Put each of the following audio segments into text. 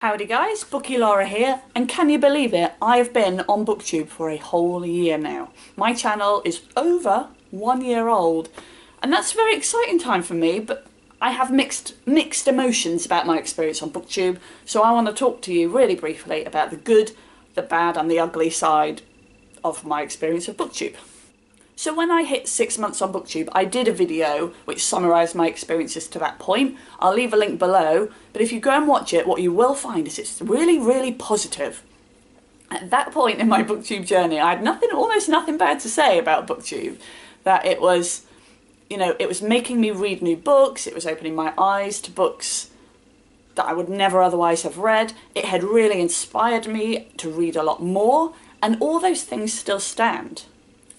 Howdy guys, Bookie Laura here, and can you believe it? I've been on Booktube for a whole year now. My channel is over 1 year old, and that's a very exciting time for me, but I have mixed emotions about my experience on Booktube, so I want to talk to you really briefly about the good, the bad and the ugly side of my experience of Booktube. So when I hit 6 months on Booktube, I did a video which summarised my experiences to that point. I'll leave a link below, but if you go and watch it, what you will find is it's really, really positive. At that point in my Booktube journey, I had almost nothing bad to say about Booktube. That it was, it was making me read new books, it was opening my eyes to books that I would never otherwise have read. It had really inspired me to read a lot more, and all those things still stand.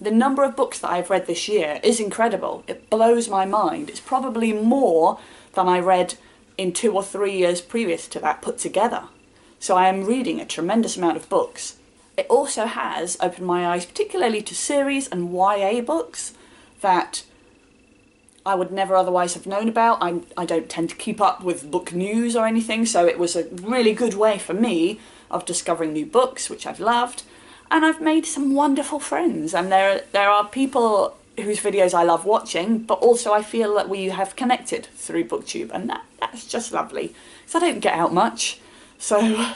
The number of books that I've read this year is incredible. It blows my mind. It's probably more than I read in 2 or 3 years previous to that put together. So I am reading a tremendous amount of books. It also has opened my eyes particularly to series and YA books that I would never otherwise have known about. I don't tend to keep up with book news or anything, so it was a really good way for me of discovering new books, which I've loved. And I've made some wonderful friends, and there are people whose videos I love watching, but also I feel that we have connected through Booktube, and that's just lovely. So I don't get out much, so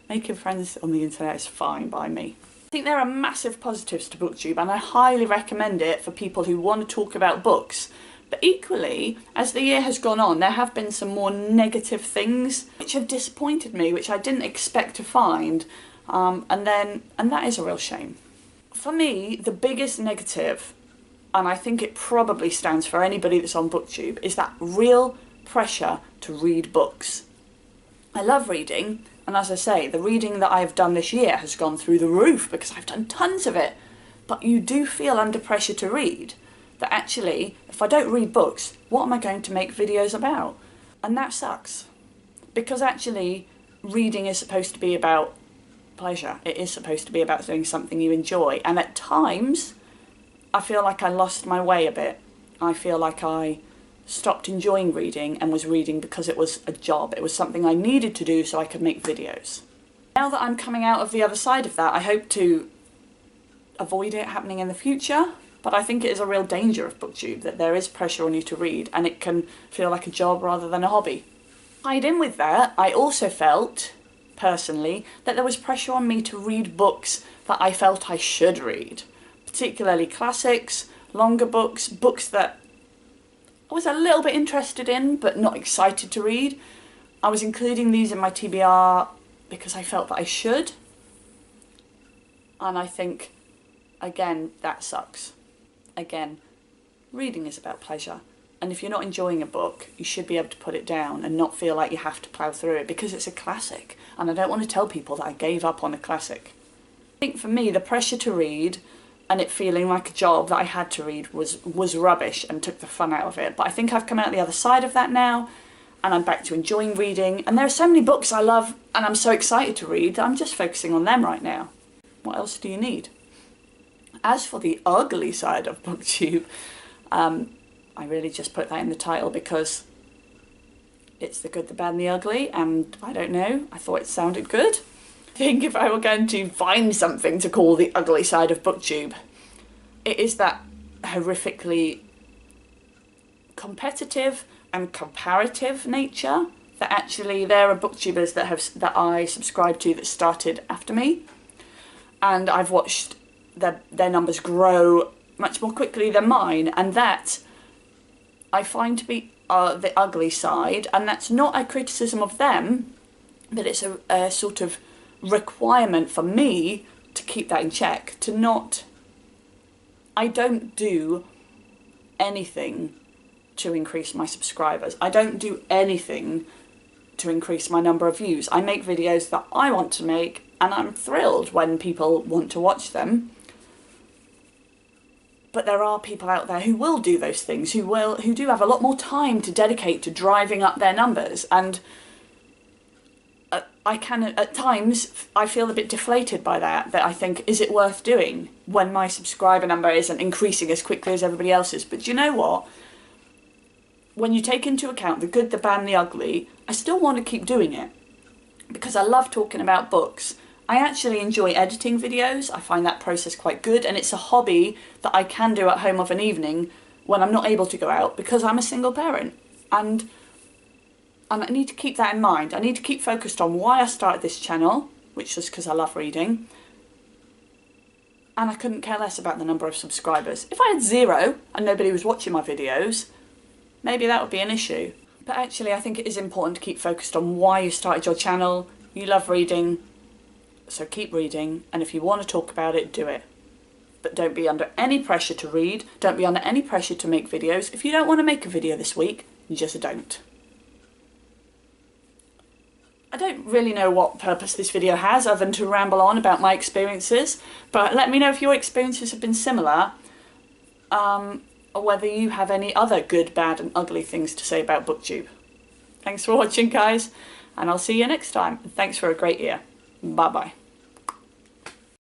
making friends on the internet is fine by me. I think there are massive positives to Booktube, and I highly recommend it for people who want to talk about books. But equally, as the year has gone on, there have been some more negative things which have disappointed me, which I didn't expect to find. And that is a real shame. For me, the biggest negative, and I think it probably stands for anybody that's on Booktube, is that real pressure to read books. I love reading, and as I say, the reading that I've done this year has gone through the roof because I've done tons of it. But you do feel under pressure to read, that actually, if I don't read books, what am I going to make videos about? And that sucks. Because actually, reading is supposed to be about pleasure. It is supposed to be about doing something you enjoy, and at times I feel like I lost my way a bit. I feel like I stopped enjoying reading and was reading because it was a job. It was something I needed to do so I could make videos. Now that I'm coming out of the other side of that, I hope to avoid it happening in the future, but I think it is a real danger of Booktube that there is pressure on you to read, and it can feel like a job rather than a hobby. Tied in with that, I also felt personally that there was pressure on me to read books that I felt I should read, particularly classics, longer books, books that I was a little bit interested in but not excited to read. I was including these in my TBR because I felt that I should, and I think, again, that sucks. Again, reading is about pleasure. And if you're not enjoying a book, you should be able to put it down and not feel like you have to plough through it because it's a classic. And I don't want to tell people that I gave up on a classic. I think for me, the pressure to read and it feeling like a job that I had to read was rubbish and took the fun out of it. But I think I've come out the other side of that now, and I'm back to enjoying reading. And there are so many books I love and I'm so excited to read that I'm just focusing on them right now. What else do you need? As for the ugly side of Booktube, I really just put that in the title because it's the good, the bad and the ugly, and I don't know, I thought it sounded good. I think if I were going to find something to call the ugly side of Booktube, it is that horrifically competitive and comparative nature that actually there are booktubers that I subscribe to that started after me, and I've watched their numbers grow much more quickly than mine, and that I find to be the ugly side, and that's not a criticism of them, but it's a sort of requirement for me to keep that in check, I don't do anything to increase my subscribers. I don't do anything to increase my number of views. I make videos that I want to make, and I'm thrilled when people want to watch them. But there are people out there who will do those things, who do have a lot more time to dedicate to driving up their numbers, and I can, at times, I feel a bit deflated by that I think, is it worth doing when my subscriber number isn't increasing as quickly as everybody else's? But do you know what? When you take into account the good, the bad and the ugly, I still want to keep doing it. because I love talking about books. I actually enjoy editing videos. I find that process quite good, and it's a hobby that I can do at home of an evening when I'm not able to go out because I'm a single parent. And I need to keep that in mind. I need to keep focused on why I started this channel, which was because I love reading. And I couldn't care less about the number of subscribers. If I had 0 and nobody was watching my videos, maybe that would be an issue. But actually, I think it is important to keep focused on why you started your channel. You love reading, so keep reading. And if you want to talk about it, do it. But don't be under any pressure to read. Don't be under any pressure to make videos. If you don't want to make a video this week, you just don't. I don't really know what purpose this video has other than to ramble on about my experiences, but let me know if your experiences have been similar, or whether you have any other good, bad and ugly things to say about Booktube. Thanks for watching, guys, and I'll see you next time. Thanks for a great year. Bye bye.